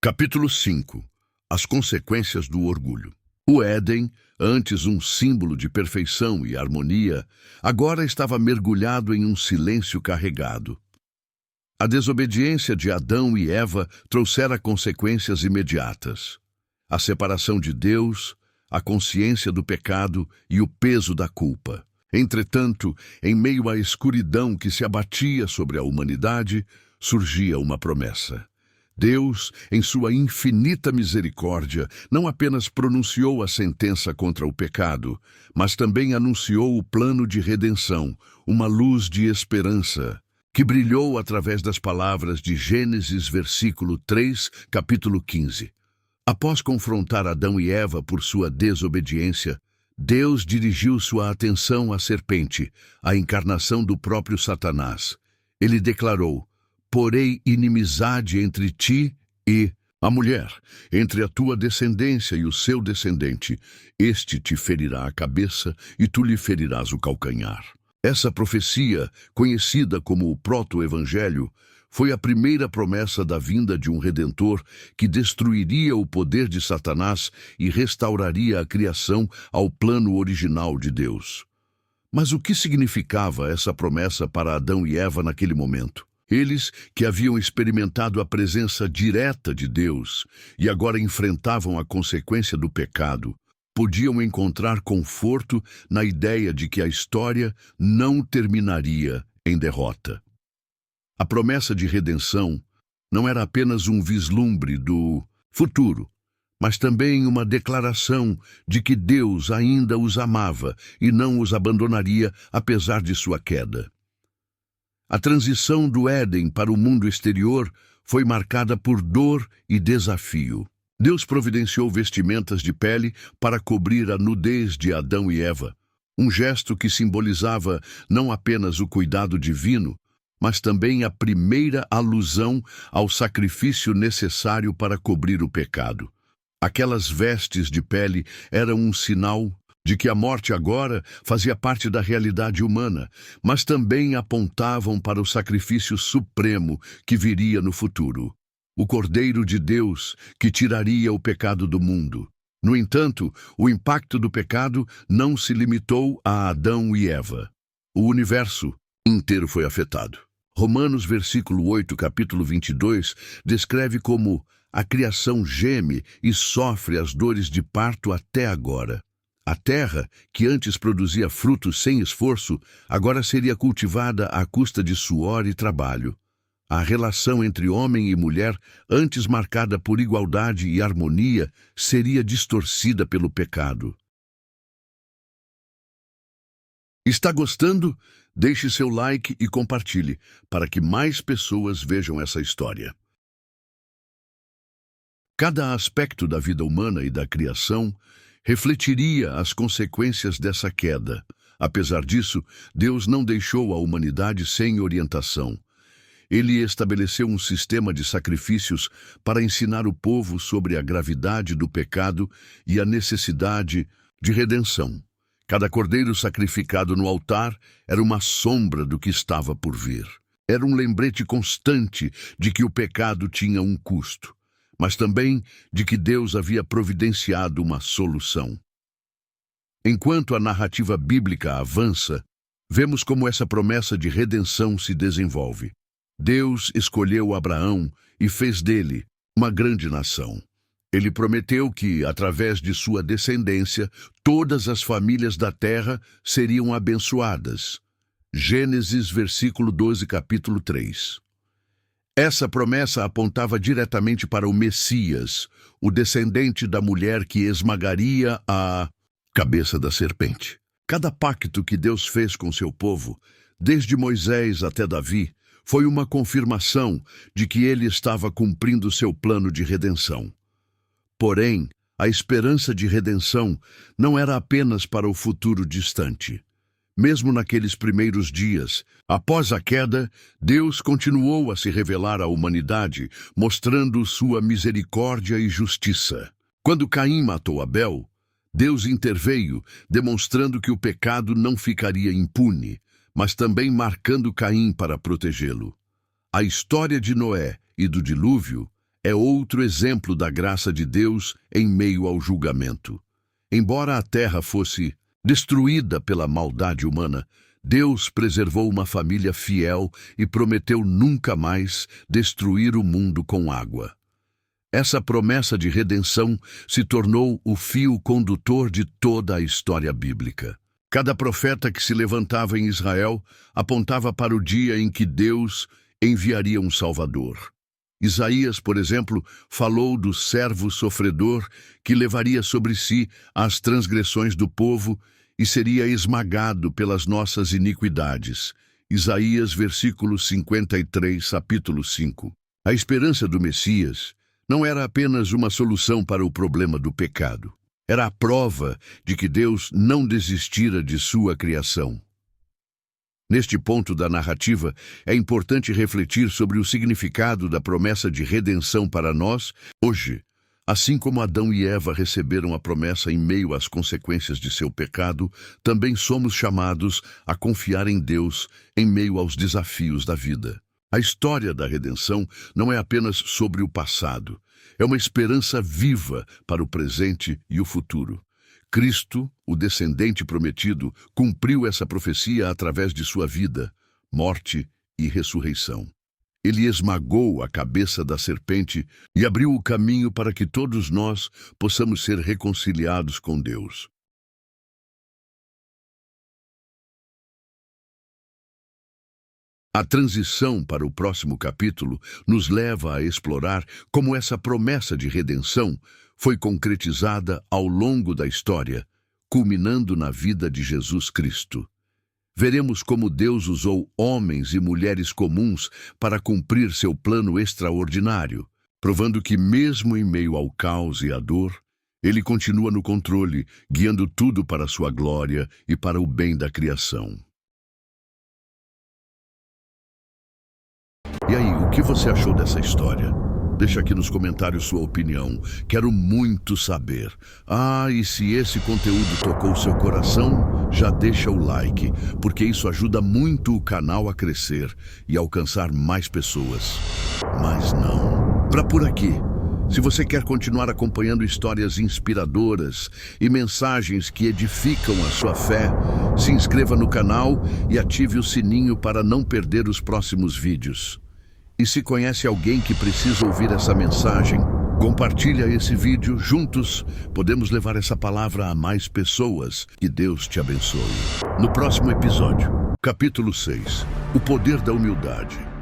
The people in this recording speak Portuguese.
Capítulo 5. As consequências do orgulho. O Éden, antes um símbolo de perfeição e harmonia, agora estava mergulhado em um silêncio carregado. A desobediência de Adão e Eva trouxera consequências imediatas. A separação de Deus, a consciência do pecado e o peso da culpa. Entretanto, em meio à escuridão que se abatia sobre a humanidade, surgia uma promessa. Deus, em sua infinita misericórdia, não apenas pronunciou a sentença contra o pecado, mas também anunciou o plano de redenção, uma luz de esperança, que brilhou através das palavras de Gênesis, versículo 3, capítulo 15. Após confrontar Adão e Eva por sua desobediência, Deus dirigiu sua atenção à serpente, a encarnação do próprio Satanás. Ele declarou: porei inimizade entre ti e a mulher, entre a tua descendência e o seu descendente. Este te ferirá a cabeça e tu lhe ferirás o calcanhar. Essa profecia, conhecida como o proto-evangelho, foi a primeira promessa da vinda de um Redentor que destruiria o poder de Satanás e restauraria a criação ao plano original de Deus. Mas o que significava essa promessa para Adão e Eva naquele momento? Eles, que haviam experimentado a presença direta de Deus e agora enfrentavam a consequência do pecado, podiam encontrar conforto na ideia de que a história não terminaria em derrota. A promessa de redenção não era apenas um vislumbre do futuro, mas também uma declaração de que Deus ainda os amava e não os abandonaria apesar de sua queda. A transição do Éden para o mundo exterior foi marcada por dor e desafio. Deus providenciou vestimentas de pele para cobrir a nudez de Adão e Eva, um gesto que simbolizava não apenas o cuidado divino, mas também a primeira alusão ao sacrifício necessário para cobrir o pecado. Aquelas vestes de pele eram um sinal de que a morte agora fazia parte da realidade humana, mas também apontavam para o sacrifício supremo que viria no futuro. O Cordeiro de Deus que tiraria o pecado do mundo. No entanto, o impacto do pecado não se limitou a Adão e Eva. O universo inteiro foi afetado. Romanos, versículo 8, capítulo 22, descreve como a criação geme e sofre as dores de parto até agora. A terra, que antes produzia frutos sem esforço, agora seria cultivada à custa de suor e trabalho. A relação entre homem e mulher, antes marcada por igualdade e harmonia, seria distorcida pelo pecado. Está gostando? Deixe seu like e compartilhe, para que mais pessoas vejam essa história. Cada aspecto da vida humana e da criação refletiria as consequências dessa queda. Apesar disso, Deus não deixou a humanidade sem orientação. Ele estabeleceu um sistema de sacrifícios para ensinar o povo sobre a gravidade do pecado e a necessidade de redenção. Cada cordeiro sacrificado no altar era uma sombra do que estava por vir. Era um lembrete constante de que o pecado tinha um custo, mas também de que Deus havia providenciado uma solução. Enquanto a narrativa bíblica avança, vemos como essa promessa de redenção se desenvolve. Deus escolheu Abraão e fez dele uma grande nação. Ele prometeu que, através de sua descendência, todas as famílias da terra seriam abençoadas. Gênesis, versículo 12, capítulo 3. Essa promessa apontava diretamente para o Messias, o descendente da mulher que esmagaria a cabeça da serpente. Cada pacto que Deus fez com seu povo, desde Moisés até Davi, foi uma confirmação de que ele estava cumprindo seu plano de redenção. Porém, a esperança de redenção não era apenas para o futuro distante. Mesmo naqueles primeiros dias, após a queda, Deus continuou a se revelar à humanidade, mostrando sua misericórdia e justiça. Quando Caim matou Abel, Deus interveio, demonstrando que o pecado não ficaria impune, mas também marcando Caim para protegê-lo. A história de Noé e do dilúvio é outro exemplo da graça de Deus em meio ao julgamento. Embora a terra fosse destruída pela maldade humana, Deus preservou uma família fiel e prometeu nunca mais destruir o mundo com água. Essa promessa de redenção se tornou o fio condutor de toda a história bíblica. Cada profeta que se levantava em Israel apontava para o dia em que Deus enviaria um Salvador. Isaías, por exemplo, falou do servo sofredor que levaria sobre si as transgressões do povo e seria esmagado pelas nossas iniquidades. Isaías, versículo 53, capítulo 5. A esperança do Messias não era apenas uma solução para o problema do pecado. Era a prova de que Deus não desistira de sua criação. Neste ponto da narrativa, é importante refletir sobre o significado da promessa de redenção para nós hoje. Assim como Adão e Eva receberam a promessa em meio às consequências de seu pecado, também somos chamados a confiar em Deus em meio aos desafios da vida. A história da redenção não é apenas sobre o passado, é uma esperança viva para o presente e o futuro. Cristo, o descendente prometido, cumpriu essa profecia através de sua vida, morte e ressurreição. Ele esmagou a cabeça da serpente e abriu o caminho para que todos nós possamos ser reconciliados com Deus. A transição para o próximo capítulo nos leva a explorar como essa promessa de redenção foi concretizada ao longo da história, culminando na vida de Jesus Cristo. Veremos como Deus usou homens e mulheres comuns para cumprir seu plano extraordinário, provando que mesmo em meio ao caos e à dor, Ele continua no controle, guiando tudo para a sua glória e para o bem da criação. E aí, o que você achou dessa história? Deixa aqui nos comentários sua opinião. Quero muito saber. E se esse conteúdo tocou seu coração, já deixa o like, porque isso ajuda muito o canal a crescer e alcançar mais pessoas. Mas não. Para por aqui. Se você quer continuar acompanhando histórias inspiradoras e mensagens que edificam a sua fé, se inscreva no canal e ative o sininho para não perder os próximos vídeos. E se conhece alguém que precisa ouvir essa mensagem, compartilha esse vídeo. Juntos podemos levar essa palavra a mais pessoas. Que Deus te abençoe. No próximo episódio, capítulo 6, o poder da humildade.